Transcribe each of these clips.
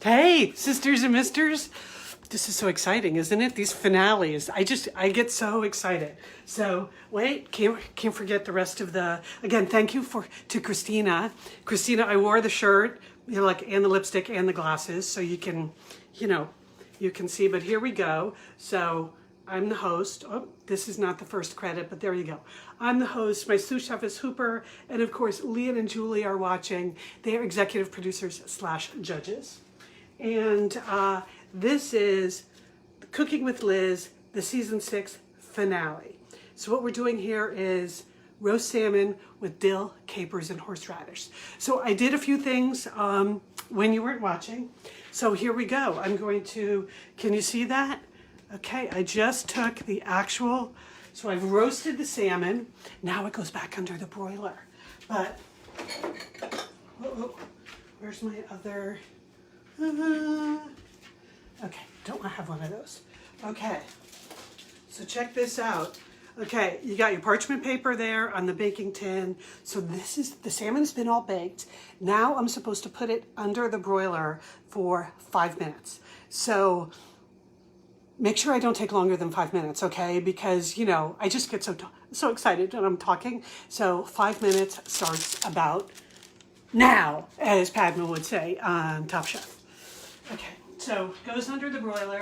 Hey, sisters and misters. This is so exciting, isn't it? These finales. I get so excited. So wait, can't forget the rest of the, again, thank you to Christina. Christina, I wore the shirt, and the lipstick and the glasses so you can, you can see, but here we go. So I'm the host. Oh, this is not the first credit, but there you go. I'm the host. My sous chef is Hooper. And of course, Lian and Julie are watching. They are executive producers / judges. And this is Cooking with Liz, the season 6 finale. So what we're doing here is roast salmon with dill, capers, and horseradish. So I did a few things when you weren't watching. So here we go. I'm going to, can you see that? Okay, I just took the actual, so I've roasted the salmon. Now it goes back under the broiler. But, where's my other, okay, don't want to have one of those. Okay, so check this out. Okay, you got your parchment paper there on the baking tin. So this is, the salmon has been all baked. Now I'm supposed to put it under the broiler for 5 minutes. So make sure I don't take longer than 5 minutes, okay? Because, I just get so excited when I'm talking. So 5 minutes starts about now, as Padma would say on Top Chef. Okay, so goes under the broiler.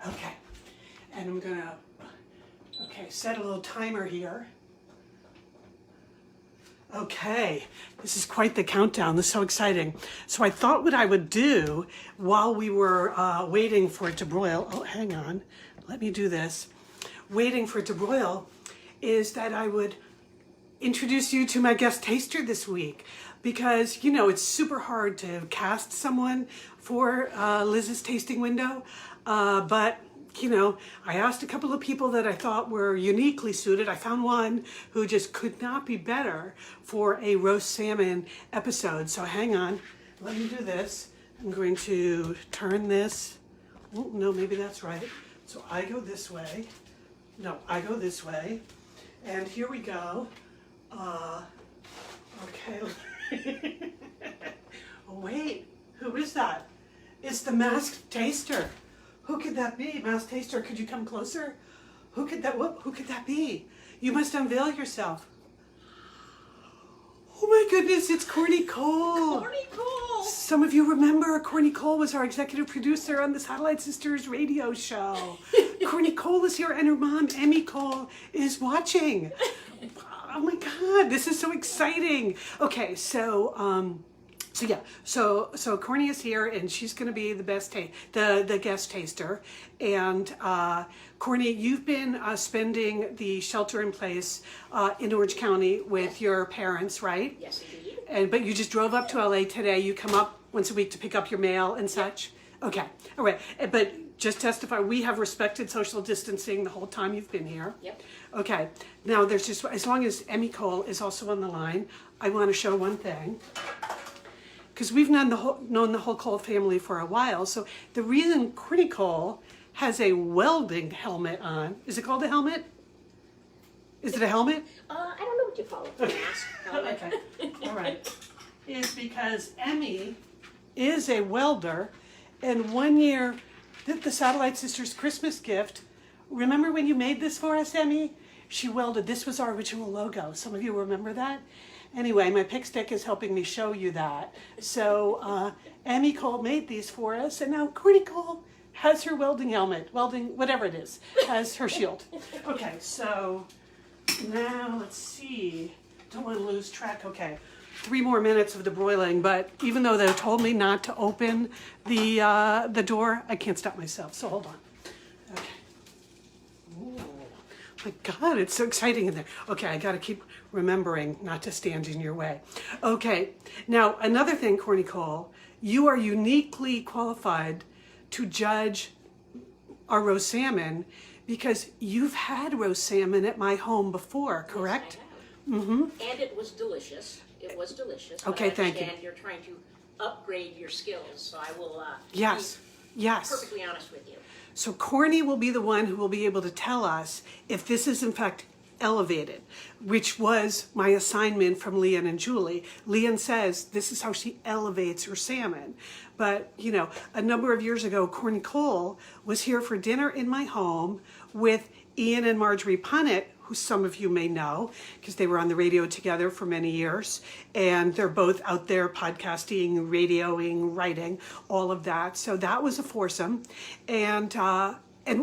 Okay, and I'm gonna, set a little timer here. Okay, this is quite the countdown. This is so exciting. So I thought what I would do while we were waiting for it to broil, oh, hang on, let me do this. Waiting for it to broil is that I would introduce you to my guest taster this week because, it's super hard to cast someone for Liz's tasting window, but I asked a couple of people that I thought were uniquely suited. I found one who just could not be better for a roast salmon episode. So hang on, let me do this. I'm going to turn this. Oh, no, maybe that's right. So I go this way. No, I go this way. And here we go. Okay. Oh, wait, who is that? It's the masked taster. Who could that be? Masked taster, could you come closer? Who could that be? You must unveil yourself. Oh my goodness, it's Corny Cole. Corny Cole. Some of you remember Corny Cole was our executive producer on the Satellite Sisters radio show. Corny Cole is here and her mom, Emmy Cole, is watching. Oh my God, this is so exciting. Okay, so Corny is here and she's going to be the best the guest taster. And Corny, you've been spending the shelter in place in Orange County with your parents, right? Yes, indeed. But you just drove up to LA today. You come up once a week to pick up your mail and such. Okay, all right. But just testify, we have respected social distancing the whole time you've been here. Yep. Okay. Now there's just, as long as Emmy Cole is also on the line, I want to show one thing. Because we've known the whole Cole family for a while. So the reason Corny Cole has a welding helmet on, is it called a helmet? Is it a helmet? I don't know what you call it. Mask, helmet. Okay, all right. Is because Emmy is a welder, and one year, the Satellite Sisters Christmas gift, remember when you made this for us, Emmy? She welded, this was our original logo. Some of you remember that? Anyway, my pick stick is helping me show you that. So Emmy Cole made these for us, and now Corny Cole has her welding helmet, whatever it is, has her shield. Okay, so now let's see. Don't want to lose track. Okay, 3 more minutes of the broiling, but even though they told me not to open the door, I can't stop myself, so hold on. Okay. Ooh. My God, it's so exciting in there. Okay, I got to keep remembering not to stand in your way. Okay, now another thing, Corny Cole, you are uniquely qualified to judge our roast salmon because you've had roast salmon at my home before, correct? Yes, I have. Mm-hmm. And it was delicious. It was delicious. Okay, thank you. And you're trying to upgrade your skills, so I will yes. be perfectly honest with you. So Corny will be the one who will be able to tell us if this is in fact elevated, which was my assignment from Lian and Julie. Lian says this is how she elevates her salmon. But, you know, a number of years ago, Corny Cole was here for dinner in my home with Ian and Marjorie Punnett, who some of you may know because they were on the radio together for many years. And they're both out there podcasting, radioing, writing, all of that. So that was a foursome. And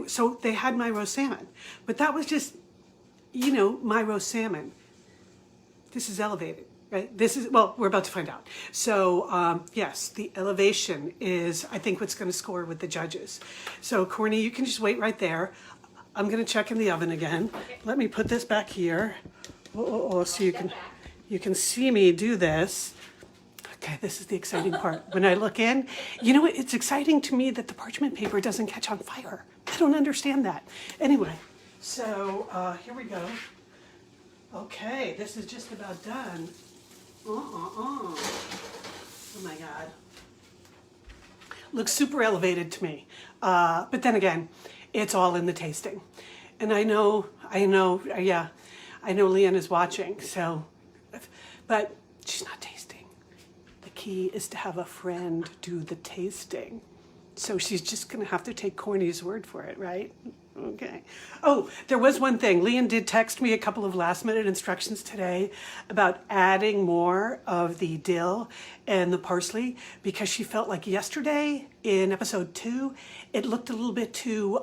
so they had my roast salmon. But that was just, you know, my roast salmon. This is elevated, right? This is, well, we're about to find out. So yes, the elevation is, I think, what's going to score with the judges. So Corny, you can just wait right there. I'm going to check in the oven again. Let me put this back here. So you can see me do this. Okay, this is the exciting part. When I look in, you know, it's exciting to me that the parchment paper doesn't catch on fire. I don't understand that. Anyway, so here we go. Okay, this is just about done. Oh my God. Looks super elevated to me. But then again, it's all in the tasting. And I know Lian is watching, so, but she's not tasting. The key is to have a friend do the tasting. So she's just gonna have to take Corny's word for it, right? Okay. Oh, there was one thing. Lian did text me a couple of last minute instructions today about adding more of the dill and the parsley because she felt like yesterday in episode 2, it looked a little bit too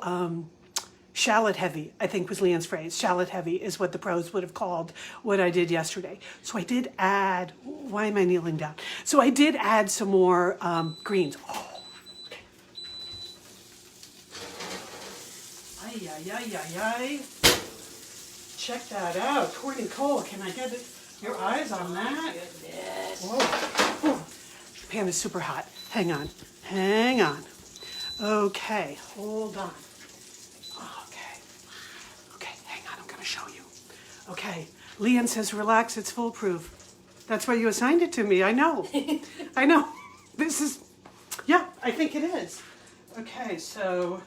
shallot heavy, I think was Lian's phrase. Shallot heavy is what the pros would have called what I did yesterday. So I did add, why am I kneeling down? So I did add some more greens. Oh. Ay. Check that out. Corny Cole, can I get your eyes on that? Goodness. Whoa. The pan is super hot. Hang on. Okay, hold on. Okay, hang on, I'm gonna show you. Okay, Lian says relax, it's foolproof. That's why you assigned it to me, I know. I know. This is, yeah, I think it is. Okay, so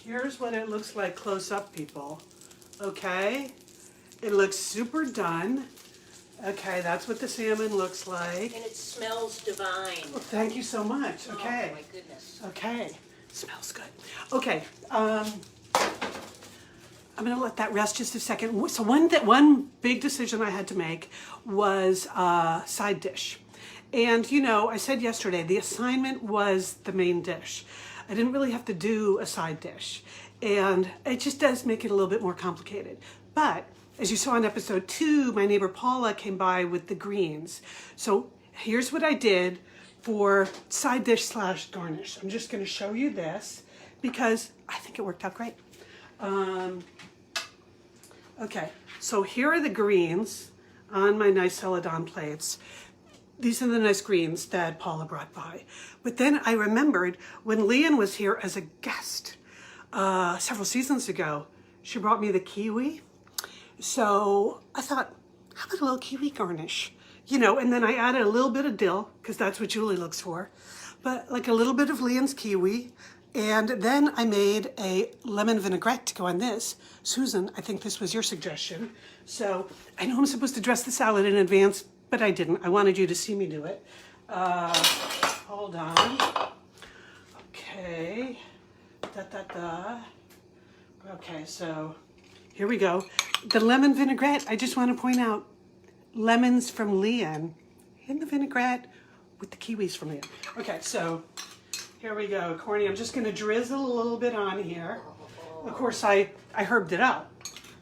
here's what it looks like close up, people. Okay, it looks super done. Okay, that's what the salmon looks like. And it smells divine. Well, thank you so much. Okay. Oh my goodness. Okay, smells good. Okay, I'm gonna let that rest just a second. So one big decision I had to make was side dish. And you know, I said yesterday, the assignment was the main dish. I didn't really have to do a side dish. And it just does make it a little bit more complicated. But as you saw in episode 2, my neighbor Paula came by with the greens. So here's what I did for side dish / garnish. I'm just gonna show you this because I think it worked out great. Okay, so here are the greens on my nice celadon plates. These are the nice greens that Paula brought by. But then I remembered when Lian was here as a guest several seasons ago, she brought me the kiwi. So I thought, how about a little kiwi garnish? You know, and then I added a little bit of dill, because that's what Julie looks for. But like a little bit of Lian's kiwi. And then I made a lemon vinaigrette to go on this. Susan, I think this was your suggestion. So I know I'm supposed to dress the salad in advance, but I didn't. I wanted you to see me do it. Hold on. Okay. Okay, so here we go. The lemon vinaigrette, I just want to point out, lemons from Lian in the vinaigrette with the kiwis from Lian. Okay, so here we go. Corny, I'm just going to drizzle a little bit on here. Of course, I herbed it up.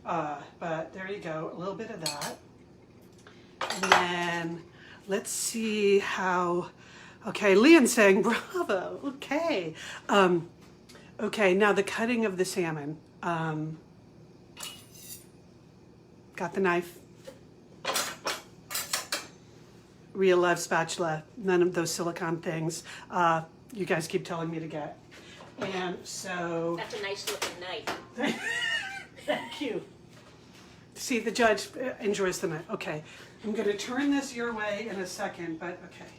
But there you go, a little bit of that. And then let's see how, okay, Lian's saying bravo, okay. Okay, now the cutting of the salmon. Got the knife. Real live spatula, none of those silicone things you guys keep telling me to get. And so. That's a nice looking knife. Thank you. See, the judge enjoys the knife. Okay, I'm gonna turn this your way in a second, but okay.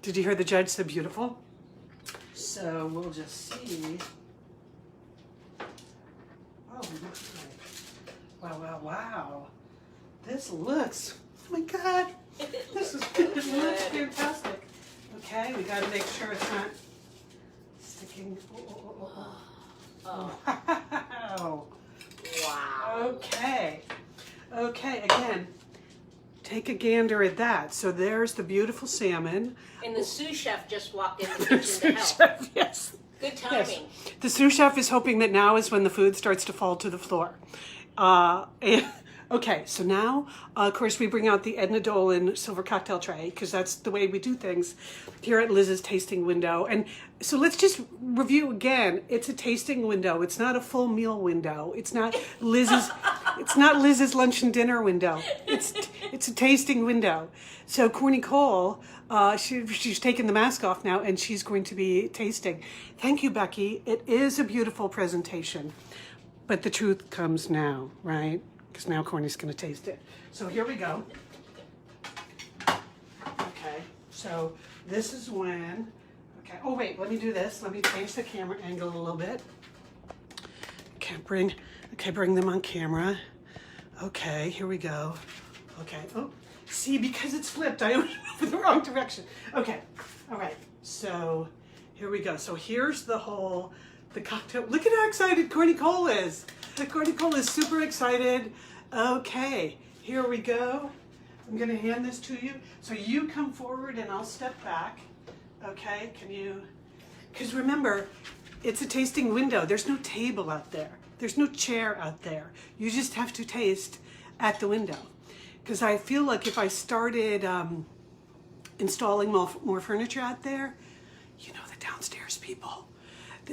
Did you hear the judge said beautiful? So we'll just see. Oh, wow, wow, wow. This looks, oh my God. This looks fantastic. Okay, we got to make sure it's not sticking. Oh. Wow. Wow. Okay. Okay, again, take a gander at that. So there's the beautiful salmon. And the sous chef just walked in the kitchen to help. Chef, yes. Good timing. Yes. The sous chef is hoping that now is when the food starts to fall to the floor. Okay, so now, of course, we bring out the Edna Dolan silver cocktail tray because that's the way we do things here at Liz's tasting window. And so let's just review again. It's a tasting window. It's not a full meal window. It's not Liz's. It's not Liz's lunch and dinner window. It's a tasting window. So Corny Cole, she's taken the mask off now, and she's going to be tasting. Thank you, Becky. It is a beautiful presentation, but the truth comes now, right? Because now Corny's going to taste it. So here we go. Okay, so this is when, okay, oh wait, let me do this. Let me change the camera angle a little bit. Okay, bring them on camera. Okay, here we go. Okay, oh, see, because it's flipped, I went over the wrong direction. Okay, all right, so here we go. So here's the cocktail. Look at how excited Corny Cole is. Corny Cole is super excited. Okay, here we go. I'm gonna hand this to you. So you come forward and I'll step back. Okay, can you, because remember, it's a tasting window. There's no table out there. There's no chair out there. You just have to taste at the window. Because I feel like if I started installing more furniture out there, you know, the downstairs people,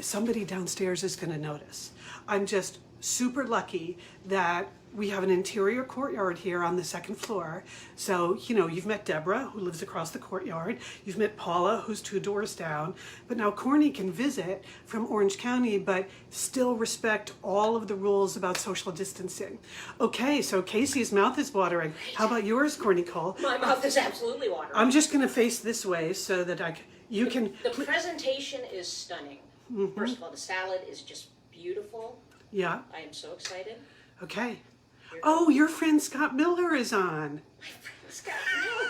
somebody downstairs is going to notice. I'm just super lucky that we have an interior courtyard here on the second floor. So, you know, you've met Deborah, who lives across the courtyard. You've met Paula, who's 2 doors down. But now Corny can visit from Orange County, but still respect all of the rules about social distancing. Okay, so Casey's mouth is watering. How about yours, Corny Cole? My mouth is absolutely watering. I'm just going to face this way so that you can... The presentation is stunning. Mm-hmm. First of all, the salad is just beautiful. Yeah. I am so excited. Okay. Oh, your friend Scott Miller is on. My friend Scott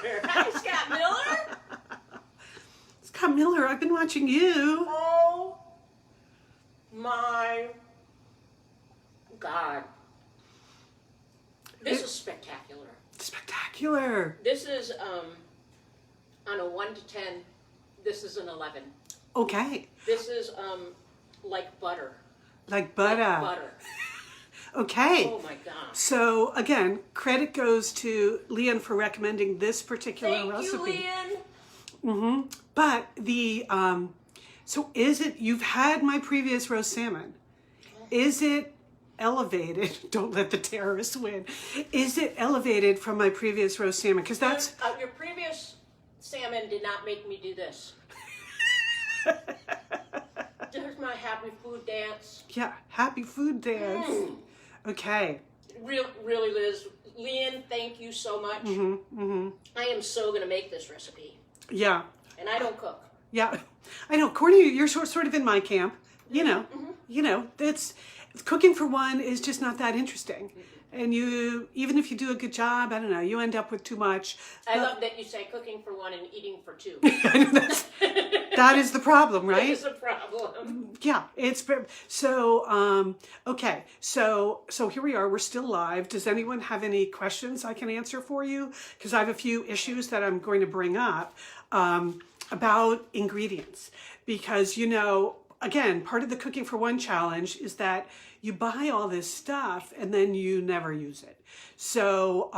Miller. Hi, Scott Miller. Scott Miller, I've been watching you. Oh my God. This is spectacular. Spectacular. This is, on a 1 to 10, this is an 11. Okay. This is, like butter. Like butter. Like butter. Okay. Oh my God. So again, credit goes to Lian for recommending this particular recipe. Thank you, Lian. Mm-hmm. But the so is it? You've had my previous roast salmon. Is it elevated? Don't let the terrorists win. Is it elevated from my previous roast salmon? Because that's your previous salmon did not make me do this. There's my happy food dance. Yeah, happy food dance. Okay. Really, Liz. Lian, thank you so much. I am so going to make this recipe. Yeah. And I don't cook. Yeah. I know. Corny, you're sort of in my camp. You know. You know, it's cooking for one is just not that interesting. And you, even if you do a good job, I don't know, you end up with too much. I love that you say cooking for one and eating for 2. That is the problem, right? That is the problem. Yeah, it's so okay. So here we are. We're still live. Does anyone have any questions I can answer for you? Because I have a few issues that I'm going to bring up about ingredients. Because, you know, again, part of the Cooking for One challenge is that you buy all this stuff and then you never use it. So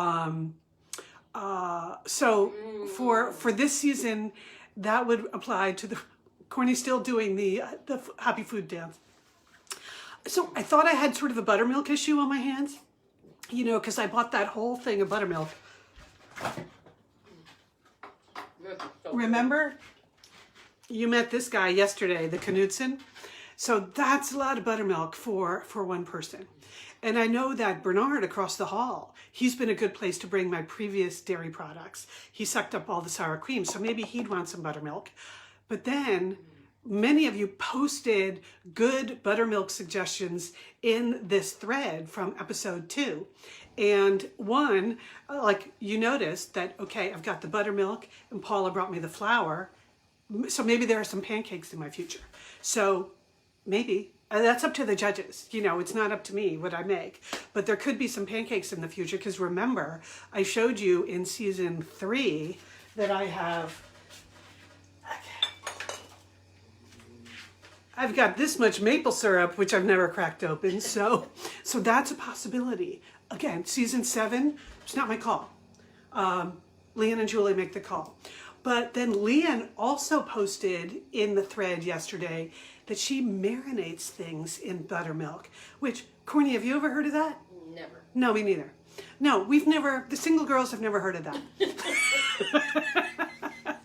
for this season, that would apply to the Corny's still doing the happy food dance. So I thought I had sort of a buttermilk issue on my hands, you know, because I bought that whole thing of buttermilk. Remember? You met this guy yesterday, the Knudsen. So that's a lot of buttermilk for one person. And I know that Bernard across the hall, he's been a good place to bring my previous dairy products. He sucked up all the sour cream, so maybe he'd want some buttermilk. But then many of you posted good buttermilk suggestions in this thread from episode 2. And one, like you noticed that, okay, I've got the buttermilk and Paula brought me the flour. So maybe there are some pancakes in my future. So maybe. That's up to the judges. You know, it's not up to me what I make. But there could be some pancakes in the future because remember, I showed you in season 3 that I have, I've got this much maple syrup, which I've never cracked open. So that's a possibility. Again, season 7, it's not my call. Lian and Julie make the call. But then Lian also posted in the thread yesterday that she marinates things in buttermilk, which, Corny, have you ever heard of that? Never. No, me neither. No, we've never, the single girls have never heard of that.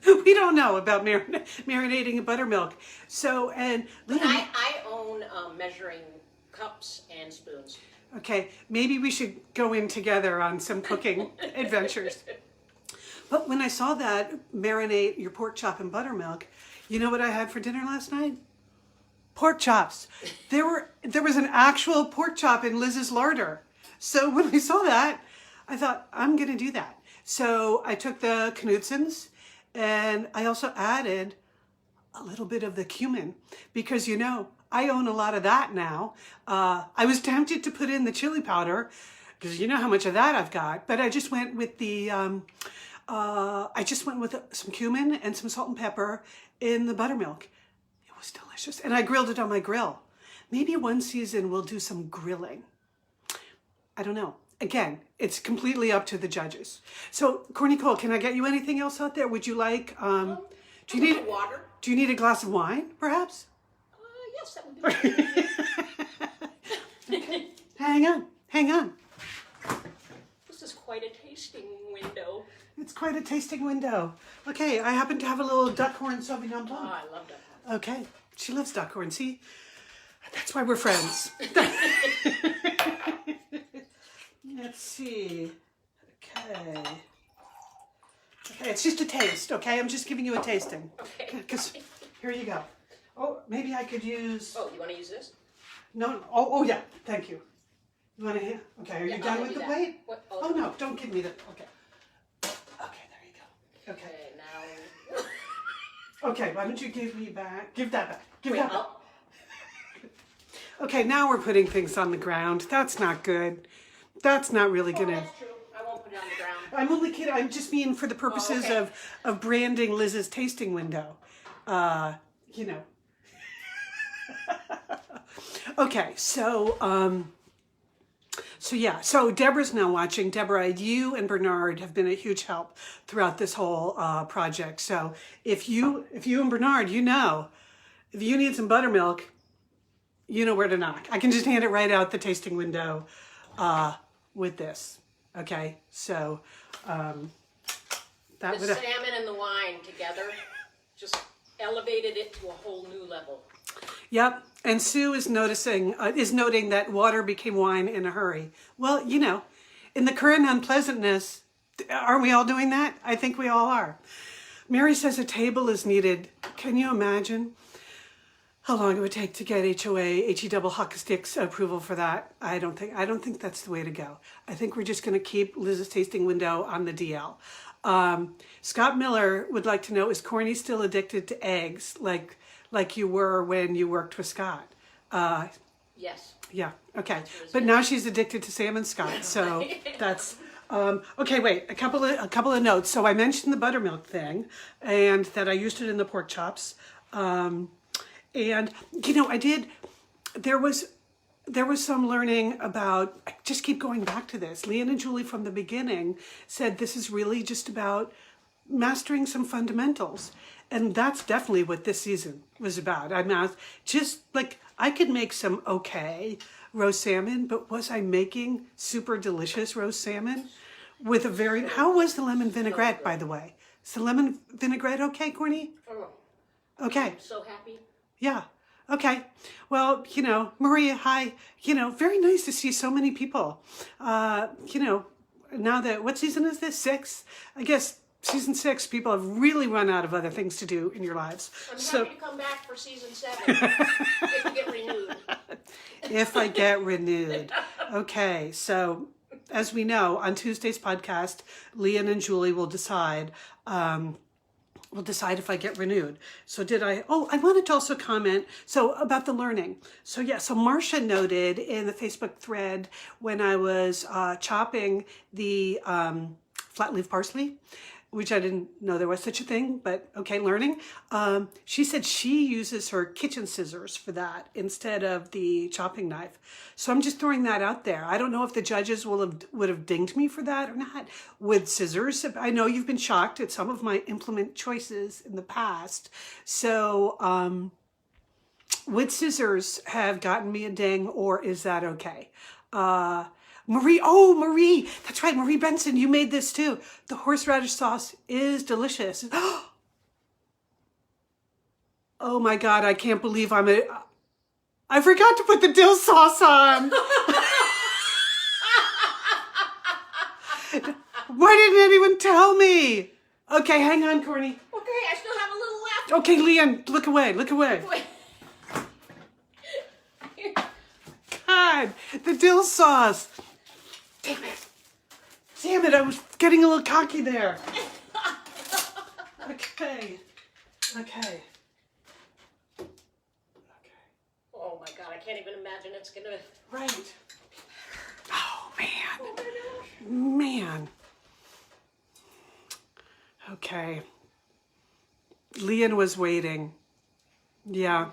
We don't know about marinating in buttermilk. So, and But I own measuring cups and spoons. Okay, maybe we should go in together on some cooking adventures. But when I saw that, marinate your pork chop in buttermilk, you know what I had for dinner last night? Pork chops. There was an actual pork chop in Liz's larder. So when I saw that, I thought, I'm going to do that. So I took the Knutsons and I also added a little bit of the cumin because, you know, I own a lot of that now. I was tempted to put in the chili powder because you know how much of that I've got, but I just went with the, some cumin and some salt and pepper in the buttermilk. It was delicious. And I grilled it on my grill. Maybe one season we'll do some grilling. I don't know. Again, it's completely up to the judges. So, Corny Cole, can I get you anything else out there? Would you like, do you need water? Do you need a glass of wine, perhaps? Yes, that would be Okay. Hang on. This is quite a tasting window. It's quite a tasting window. Okay, I happen to have a little Duckhorn Sauvignon Blanc. Oh, I love that. Okay, she loves Duckhorn. See, that's why we're friends. Let's see. Okay, it's just a taste. Okay, I'm just giving you a tasting. Okay. Because here you go. Oh, maybe I could use. Oh, you want to use this? No. Oh yeah. Thank you. You want to? Okay. Are you done with the plate? What? Oh no! Don't give me the. Okay. Okay. There you go. Okay. Now. Okay. Why don't you give me back? Give that back. Give Wait, that back. Okay. Now we're putting things on the ground. That's not good. That's not really gonna. That's true. I won't put it on the ground. I'm only kidding. I'm just being for the purposes of branding Liz's tasting window. You know. Okay, so Deborah's now watching. Deborah, you and Bernard have been a huge help throughout this whole project. So if you and Bernard, you know, if you need some buttermilk, you know where to knock. I can just hand it right out the tasting window with this. Okay, so that The salmon and the wine together just elevated it to a whole new level. Yep, and Sue is noting that water became wine in a hurry. Well, you know, in the current unpleasantness, aren't we all doing that? I think we all are. Mary says a table is needed. Can you imagine how long it would take to get HOA, HE double hockey sticks approval for that? I don't think that's the way to go. I think we're just going to keep Liz's tasting window on the DL. Scott Miller would like to know, is Corny still addicted to eggs like you were when you worked with Scott? Yes. Yeah, okay. But now she's addicted to salmon, Scott, so that's... okay, wait, a couple of notes. So I mentioned the buttermilk thing and that I used it in the pork chops. And, you know, there was some learning about, I just keep going back to this. Lian and Julie from the beginning said this is really just about mastering some fundamentals. And that's definitely what this season was about. I could make some okay roast salmon, but was I making super delicious roast salmon with how was the lemon vinaigrette, by the way? Is the lemon vinaigrette okay, Corny? Oh, Okay. I'm so happy. Yeah. Okay. Well, Maria, hi. Very nice to see so many people. Now that, what season is this? 6? I guess season 6, people have really run out of other things to do in your lives. I'm happy to come back for season 7 if you get renewed. If I get renewed. Okay. So as we know, on Tuesday's podcast, Lian and Julie will decide, if I get renewed. So I wanted to also comment, about the learning. So Marcia noted in the Facebook thread when I was chopping the flat leaf parsley, which I didn't know there was such a thing, but okay, learning. She said she uses her kitchen scissors for that instead of the chopping knife. So I'm just throwing that out there. I don't know if the judges would have dinged me for that or not with scissors. I know you've been shocked at some of my implement choices in the past. So would scissors have gotten me a ding, or is that okay? Marie, that's right, Marie Benson, you made this too. The horseradish sauce is delicious. Oh my God, I can't believe I forgot to put the dill sauce on. Why didn't anyone tell me? Okay, hang on, Corny. Okay, I still have a little left. Okay, Lian, look away. God, the dill sauce. Damn it, I was getting a little cocky there. Okay. Oh my God, I can't even imagine it's gonna... Right. Oh, man. Okay. Lian was waiting. Yeah.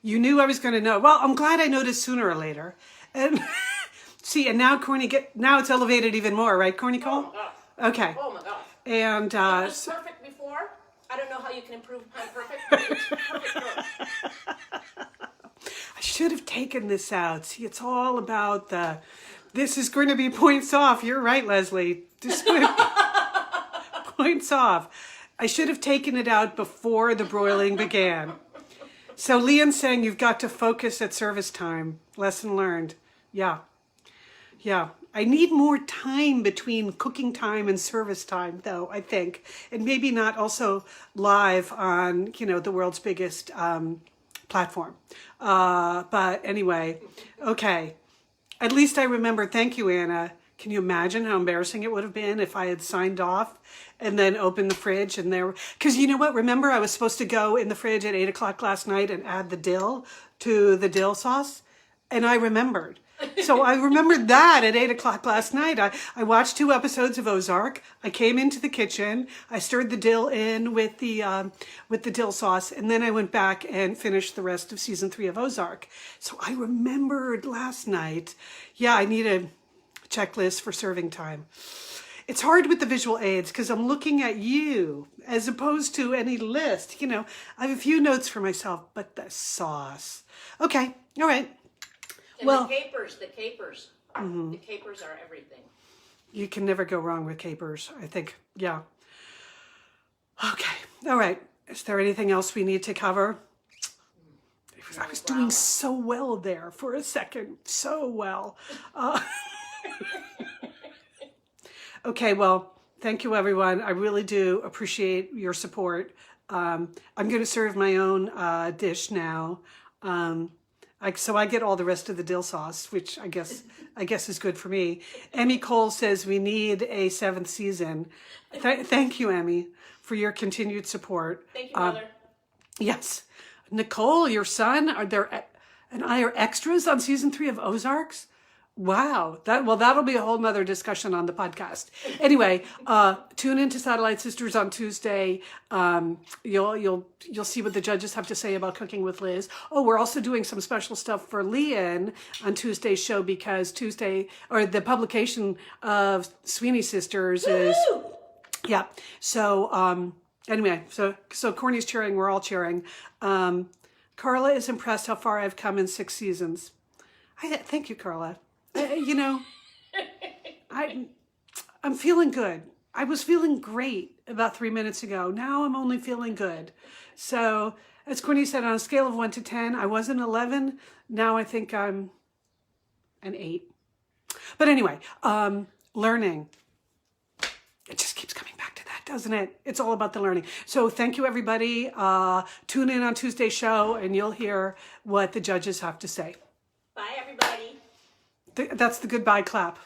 You knew I was going to know. Well, I'm glad I noticed sooner or later. And see, and now now it's elevated even more, right, Corny Cole? Oh my God. Okay. Oh my God. And it was perfect before. I don't know how you can improve upon perfect, but it's perfect. I should have taken this out. See, it's all about this is going to be points off. You're right, Leslie. Just points off. I should have taken it out before the broiling began. So Lian's saying you've got to focus at service time. Lesson learned. Yeah. I need more time between cooking time and service time, though, I think. And maybe not also live on, the world's biggest platform. But anyway, okay. At least I remember. Thank you, Anna. Can you imagine how embarrassing it would have been if I had signed off and then opened the fridge and because you know what? Remember, I was supposed to go in the fridge at 8 o'clock last night and add the dill to the dill sauce. And I remembered. So I remembered that at 8 o'clock last night. I watched 2 episodes of Ozark. I came into the kitchen. I stirred the dill in with the dill sauce. And then I went back and finished the rest of season 3 of Ozark. So I remembered last night. Yeah, I need a checklist for serving time. It's hard with the visual aids because I'm looking at you as opposed to any list. I have a few notes for myself, but the sauce. Okay, all right. And the capers. Mm-hmm. The capers are everything. You can never go wrong with capers, I think. Yeah. Okay, all right. Is there anything else we need to cover? I was doing so well there for a second. So well. Okay, well, thank you, everyone. I really do appreciate your support. I'm going to serve my own dish now. So I get all the rest of the dill sauce, which I guess is good for me. Emmy Cole says we need a 7th season. Thank you, Emmy, for your continued support. Thank you, Mother. Yes. Nicole, your son, and I are extras on season 3 of Ozarks. Wow. That'll be a whole nother discussion on the podcast. Anyway, tune into Satellite Sisters on Tuesday. You'll see what the judges have to say about cooking with Liz. Oh, we're also doing some special stuff for Lian on Tuesday's show because the publication of Sweeney Sisters is, yeah. So, anyway, so Corny's cheering, we're all cheering. Carla is impressed how far I've come in 6 seasons. Thank you, Carla. I'm feeling good. I was feeling great about 3 minutes ago. Now I'm only feeling good. So as Courtney said, on a scale of 1 to 10, I was an 11. Now I think I'm an 8. But anyway, learning. It just keeps coming back to that, doesn't it? It's all about the learning. So thank you, everybody. Tune in on Tuesday's show and you'll hear what the judges have to say. Bye, everybody. That's the goodbye clap.